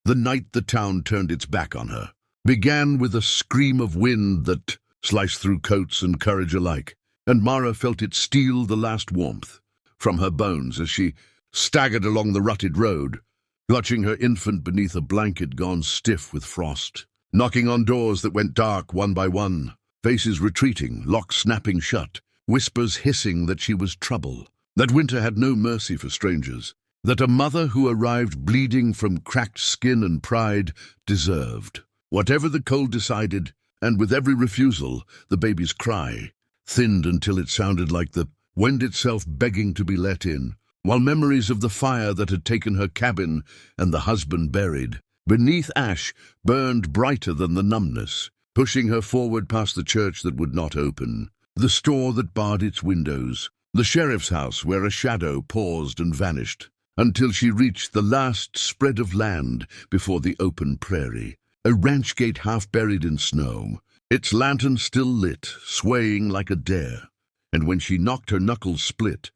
The night the town turned its back on her began with a scream of wind that sliced through coats and courage alike, and Mara felt it steal the last warmth from her bones as she staggered along the rutted road, clutching her infant beneath a blanket gone stiff with frost, knocking on doors that went dark one by one, faces retreating, locks snapping shut, whispers hissing that she was trouble, that winter had no mercy for strangers, that a mother who arrived bleeding from cracked skin and pride deserved whatever the cold decided, and with every refusal, the baby's cry thinned until it sounded like the wind itself begging to be let in, while memories of the fire that had taken her cabin and the husband buried beneath ash burned brighter than the numbness, pushing her forward past the church that would not open, the store that barred its windows, the sheriff's house where a shadow paused and vanished, until she reached the last spread of land before the open prairie, a ranch gate half buried in snow, its lantern still lit, swaying like a dare. And when she knocked, her knuckles split,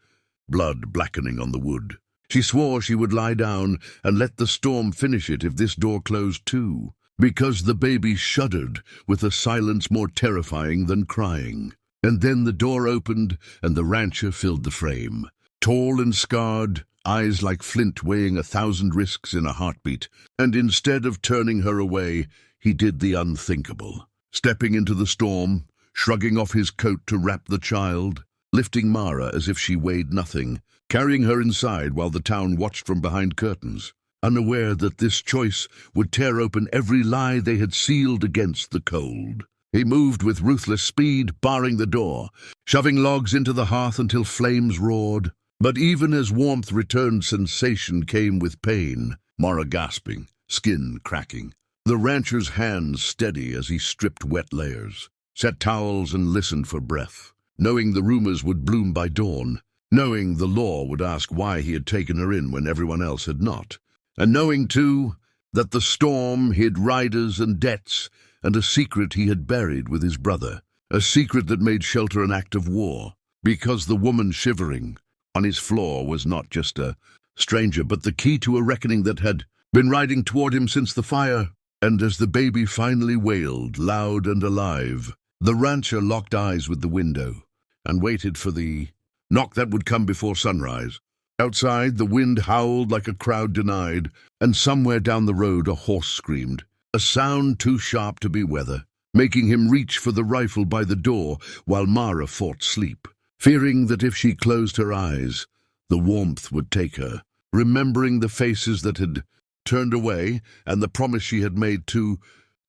blood blackening on the wood. She swore she would lie down and let the storm finish it if this door closed too, because the baby shuddered with a silence more terrifying than crying. And then the door opened and the rancher filled the frame, tall and scarred, eyes like flint weighing 1,000 risks in a heartbeat, and instead of turning her away, he did the unthinkable, stepping into the storm, shrugging off his coat to wrap the child, lifting Mara as if she weighed nothing, carrying her inside while the town watched from behind curtains, unaware that this choice would tear open every lie they had sealed against the cold. He moved with ruthless speed, barring the door, shoving logs into the hearth until flames roared. But even as warmth returned, sensation came with pain, Mara gasping, skin cracking, the rancher's hands steady as he stripped wet layers, set towels and listened for breath, knowing the rumors would bloom by dawn, knowing the law would ask why he had taken her in when everyone else had not, and knowing, too, that the storm hid riders and debts and a secret he had buried with his brother, a secret that made shelter an act of war, because the woman shivering on his floor was not just a stranger, but the key to a reckoning that had been riding toward him since the fire. And as the baby finally wailed, loud and alive, the rancher locked eyes with the window and waited for the knock that would come before sunrise. Outside, the wind howled like a crowd denied, and somewhere down the road a horse screamed, a sound too sharp to be weather, making him reach for the rifle by the door while Mara fought sleep, fearing that if she closed her eyes, the warmth would take her, remembering the faces that had turned away and the promise she had made to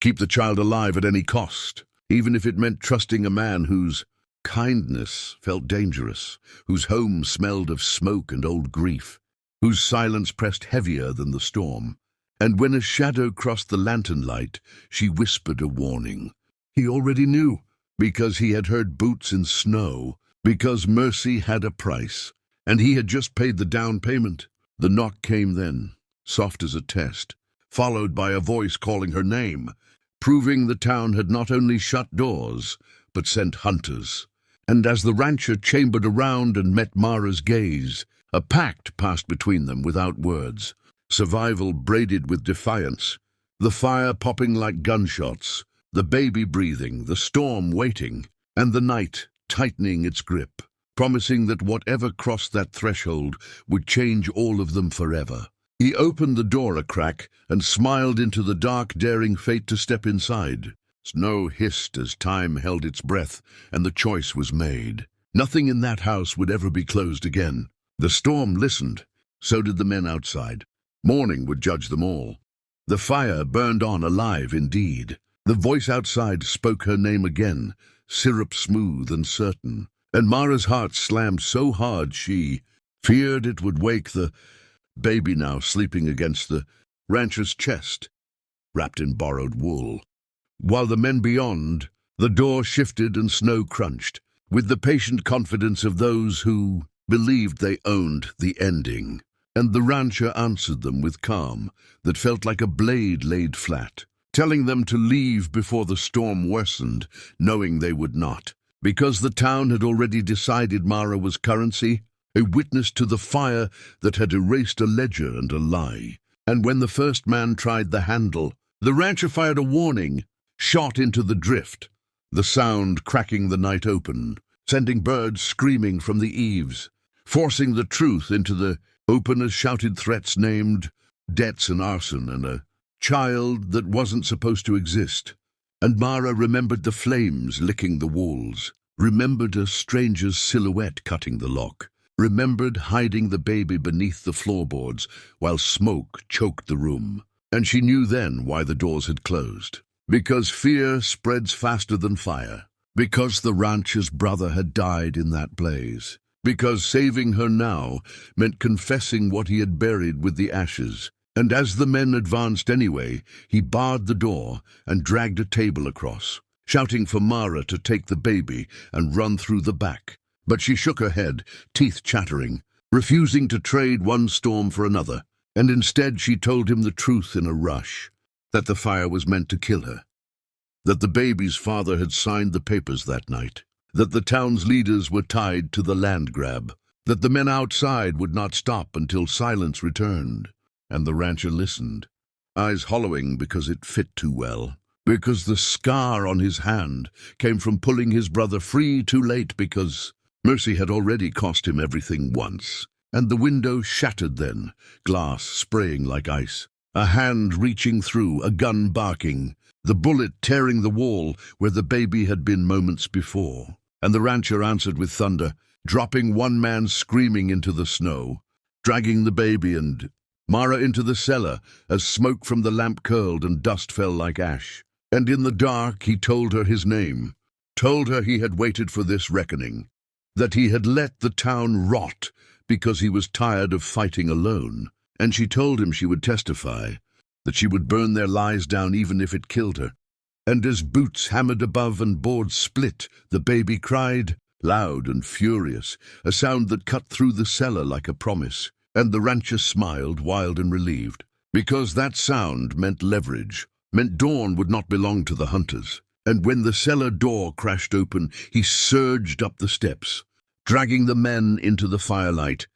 keep the child alive at any cost, even if it meant trusting a man whose kindness felt dangerous, whose home smelled of smoke and old grief, whose silence pressed heavier than the storm. And when a shadow crossed the lantern light, she whispered a warning. He already knew, because he had heard boots in snow, because mercy had a price, and he had just paid the down payment. The knock came then, soft as a test, followed by a voice calling her name, proving the town had not only shut doors, but sent hunters. And as the rancher chambered around and met Mara's gaze, a pact passed between them without words, survival braided with defiance, the fire popping like gunshots, the baby breathing, the storm waiting, and the night tightening its grip, promising that whatever crossed that threshold would change all of them forever. He opened the door a crack and smiled into the dark, daring fate to step inside. Snow hissed as time held its breath, and the choice was made. Nothing in that house would ever be closed again. The storm listened, so did the men outside. Morning would judge them all. The fire burned on, alive indeed. The voice outside spoke her name again, syrup smooth and certain, and Mara's heart slammed so hard she feared it would wake the baby now sleeping against the rancher's chest, wrapped in borrowed wool. While the men beyond, the door shifted and snow crunched, with the patient confidence of those who believed they owned the ending. And the rancher answered them with calm that felt like a blade laid flat, telling them to leave before the storm worsened, knowing they would not, because the town had already decided Mara was currency, a witness to the fire that had erased a ledger and a lie. And when the first man tried the handle, the rancher fired a warning shot into the drift, the sound cracking the night open, sending birds screaming from the eaves, forcing the truth into the open as shouted threats named debts and arson and a child that wasn't supposed to exist. And Mara remembered the flames licking the walls, remembered a stranger's silhouette cutting the lock, remembered hiding the baby beneath the floorboards while smoke choked the room. And she knew then why the doors had closed. Because fear spreads faster than fire. Because the rancher's brother had died in that blaze. Because saving her now meant confessing what he had buried with the ashes. And as the men advanced anyway, he barred the door and dragged a table across, shouting for Mara to take the baby and run through the back. But she shook her head, teeth chattering, refusing to trade one storm for another, and instead she told him the truth in a rush, that the fire was meant to kill her, that the baby's father had signed the papers that night, that the town's leaders were tied to the land grab, that the men outside would not stop until silence returned. And the rancher listened, eyes hollowing because it fit too well, because the scar on his hand came from pulling his brother free too late, because mercy had already cost him everything once. And the window shattered then, glass spraying like ice, a hand reaching through, a gun barking, the bullet tearing the wall where the baby had been moments before. And the rancher answered with thunder, dropping one man screaming into the snow, dragging the baby and Mara into the cellar as smoke from the lamp curled and dust fell like ash. And in the dark he told her his name, told her he had waited for this reckoning, that he had let the town rot because he was tired of fighting alone. And she told him she would testify, that she would burn their lies down even if it killed her. And as boots hammered above and boards split, the baby cried, loud and furious, a sound that cut through the cellar like a promise. And the rancher smiled, wild and relieved, because that sound meant leverage, meant Dawn would not belong to the hunters. And when the cellar door crashed open, he surged up the steps, dragging the men into the firelight,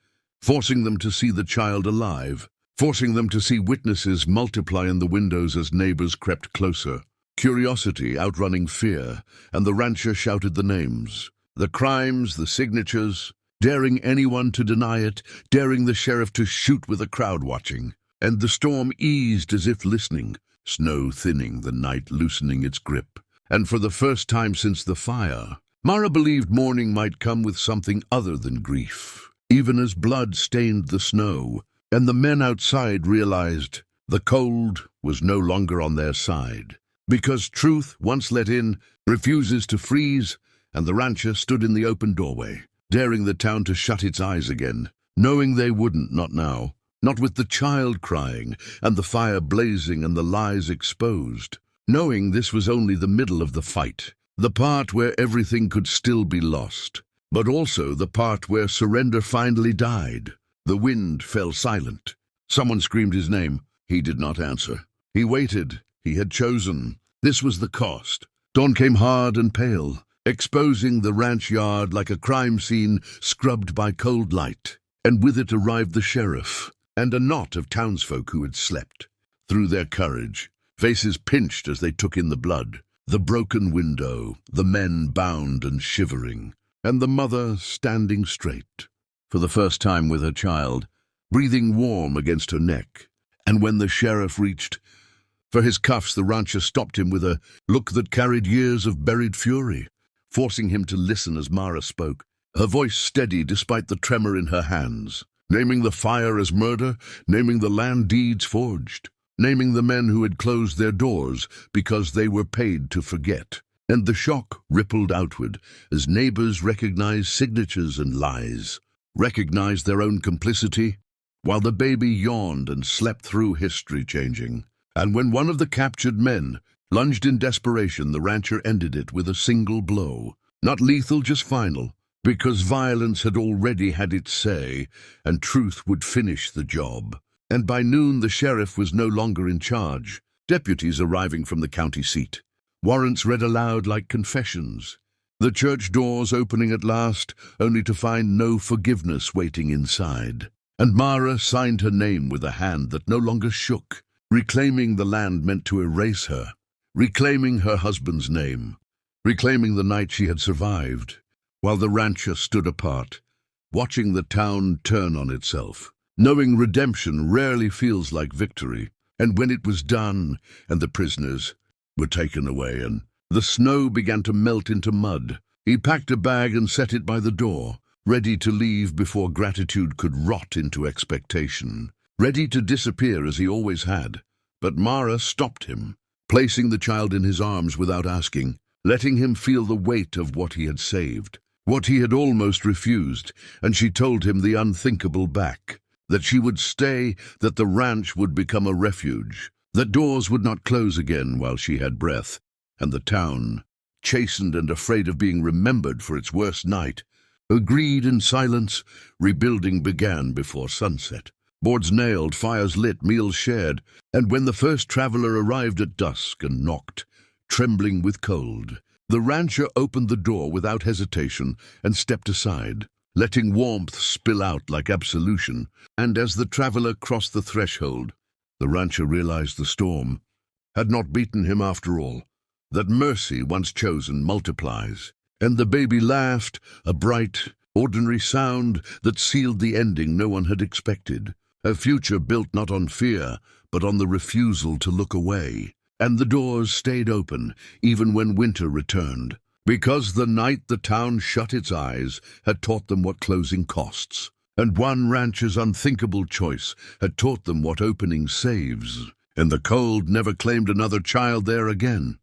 forcing them to see the child alive, forcing them to see witnesses multiply in the windows as neighbors crept closer. Curiosity outrunning fear, and the rancher shouted the names, the crimes, the signatures, daring anyone to deny it, daring the sheriff to shoot with a crowd watching. And the storm eased as if listening, snow thinning, the night loosening its grip. And for the first time since the fire, Mara believed morning might come with something other than grief, even as blood stained the snow, and the men outside realized the cold was no longer on their side. Because truth, once let in, refuses to freeze, and the rancher stood in the open doorway, daring the town to shut its eyes again, knowing they wouldn't, not now, not with the child crying, and the fire blazing and the lies exposed, knowing this was only the middle of the fight, the part where everything could still be lost, but also the part where surrender finally died. The wind fell silent. Someone screamed his name. He did not answer. He waited. He had chosen. This was the cost. Dawn came hard and pale, exposing the ranch yard like a crime scene scrubbed by cold light. And with it arrived the sheriff, and a knot of townsfolk who had slept. Through their courage, faces pinched as they took in the blood, the broken window, the men bound and shivering, and the mother standing straight, for the first time with her child, breathing warm against her neck. And when the sheriff reached for his cuffs, the rancher stopped him with a look that carried years of buried fury, forcing him to listen as Mara spoke, her voice steady despite the tremor in her hands, naming the fire as murder, naming the land deeds forged, naming the men who had closed their doors because they were paid to forget. And the shock rippled outward as neighbors recognized signatures and lies, recognized their own complicity, while the baby yawned and slept through history changing. And when one of the captured men lunged in desperation, the rancher ended it with a single blow. Not lethal, just final, because violence had already had its say, and truth would finish the job. And by noon the sheriff was no longer in charge, deputies arriving from the county seat, warrants read aloud like confessions, the church doors opening at last, only to find no forgiveness waiting inside. And Mara signed her name with a hand that no longer shook. Reclaiming the land meant to erase her, reclaiming her husband's name, reclaiming the night she had survived, while the rancher stood apart, watching the town turn on itself, knowing redemption rarely feels like victory. And when it was done, and the prisoners were taken away, and the snow began to melt into mud, he packed a bag and set it by the door, ready to leave before gratitude could rot into expectation, ready to disappear as he always had. But Mara stopped him, placing the child in his arms without asking, letting him feel the weight of what he had saved, what he had almost refused, and she told him the unthinkable back, that she would stay, that the ranch would become a refuge, that doors would not close again while she had breath, and the town, chastened and afraid of being remembered for its worst night, agreed in silence. Rebuilding began before sunset. Boards nailed, fires lit, meals shared, and when the first traveler arrived at dusk and knocked, trembling with cold, the rancher opened the door without hesitation and stepped aside, letting warmth spill out like absolution. And as the traveler crossed the threshold, the rancher realized the storm had not beaten him after all, that mercy once chosen multiplies. And the baby laughed, a bright, ordinary sound that sealed the ending no one had expected. A future built not on fear, but on the refusal to look away. And the doors stayed open, even when winter returned, because the night the town shut its eyes had taught them what closing costs. And one rancher's unthinkable choice had taught them what opening saves. And the cold never claimed another child there again.